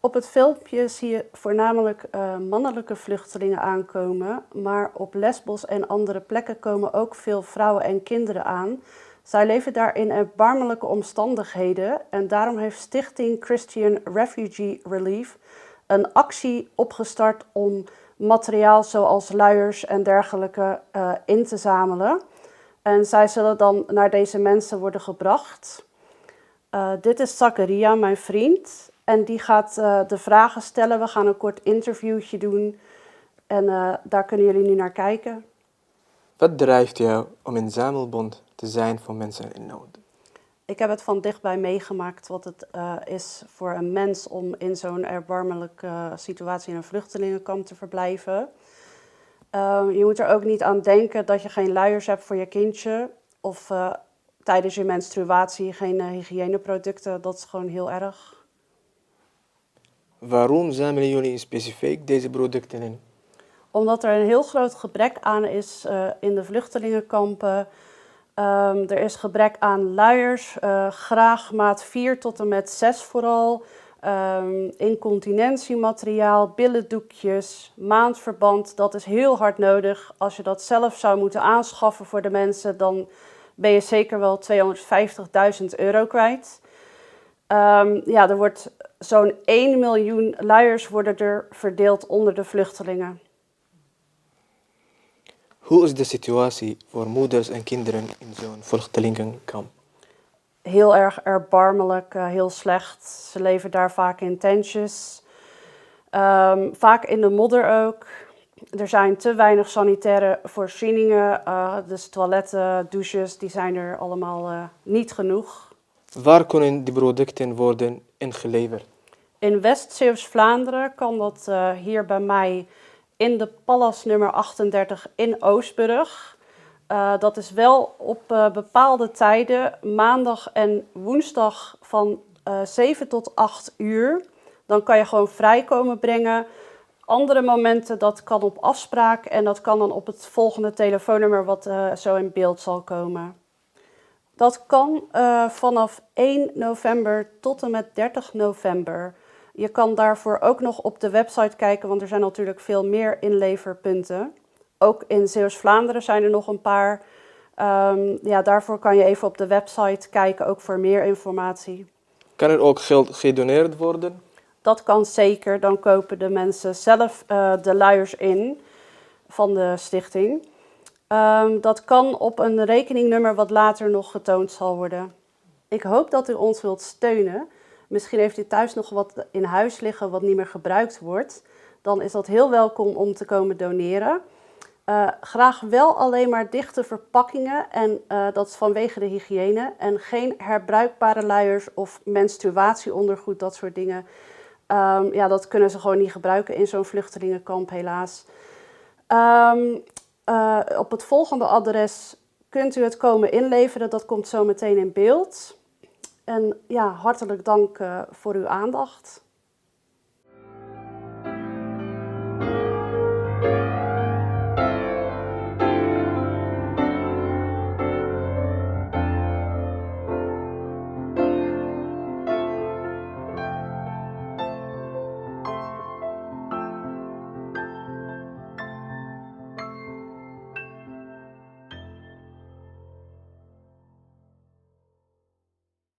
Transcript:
Op het filmpje zie je voornamelijk mannelijke vluchtelingen aankomen, maar op Lesbos en andere plekken komen ook veel vrouwen en kinderen aan. Zij leven daar in erbarmelijke omstandigheden en daarom heeft Stichting Christian Refugee Relief een actie opgestart om materiaal zoals luiers en dergelijke in te zamelen. En zij zullen dan naar deze mensen worden gebracht. Dit is Zakaria, mijn vriend. En die gaat de vragen stellen. We gaan een kort interviewtje doen. En daar kunnen jullie nu naar kijken. Wat drijft jou om een zamelbond te zijn voor mensen in nood? Ik heb het van dichtbij meegemaakt wat het is voor een mens om in zo'n erbarmelijke situatie in een vluchtelingenkamp te verblijven. Je moet er ook niet aan denken dat je geen luiers hebt voor je kindje. Of tijdens je menstruatie geen hygiëneproducten. Dat is gewoon heel erg. Waarom zamelen jullie specifiek deze producten in? Omdat er een heel groot gebrek aan is in de vluchtelingenkampen. Er is gebrek aan luiers, graag maat 4 tot en met 6 vooral. Incontinentiemateriaal, billendoekjes, maandverband, dat is heel hard nodig. Als je dat zelf zou moeten aanschaffen voor de mensen, dan ben je zeker wel €250.000 kwijt. Er wordt zo'n 1 miljoen luiers worden er verdeeld onder de vluchtelingen. Hoe is de situatie voor moeders en kinderen in zo'n vluchtelingenkamp? Heel erg erbarmelijk, heel slecht. Ze leven daar vaak in tentjes. Vaak in de modder ook. Er zijn te weinig sanitaire voorzieningen. Dus toiletten, douches, die zijn er allemaal niet genoeg. Waar kunnen die producten worden ingeleverd? In West-Zeeuws-Vlaanderen kan dat hier bij mij in de Pallas nummer 38 in Oostburg. Dat is wel op bepaalde tijden, maandag en woensdag van 7 tot 8 uur. Dan kan je gewoon vrij komen brengen. Andere momenten, dat kan op afspraak en dat kan dan op het volgende telefoonnummer wat zo in beeld zal komen. Dat kan vanaf 1 november tot en met 30 november. Je kan daarvoor ook nog op de website kijken, want er zijn natuurlijk veel meer inleverpunten. Ook in Zeeuws-Vlaanderen zijn er nog een paar. Daarvoor kan je even op de website kijken, ook voor meer informatie. Kan er ook geld gedoneerd worden? Dat kan zeker. Dan kopen de mensen zelf de luiers in van de stichting. Dat kan op een rekeningnummer wat later nog getoond zal worden. Ik hoop dat u ons wilt steunen. Misschien heeft u thuis nog wat in huis liggen wat niet meer gebruikt wordt. Dan is dat heel welkom om te komen doneren. Graag wel alleen maar dichte verpakkingen en dat is vanwege de hygiëne. En geen herbruikbare luiers of menstruatieondergoed, dat soort dingen. Dat kunnen ze gewoon niet gebruiken in zo'n vluchtelingenkamp helaas. Op het volgende adres kunt u het komen inleveren. Dat komt zo meteen in beeld. En ja, hartelijk dank voor uw aandacht.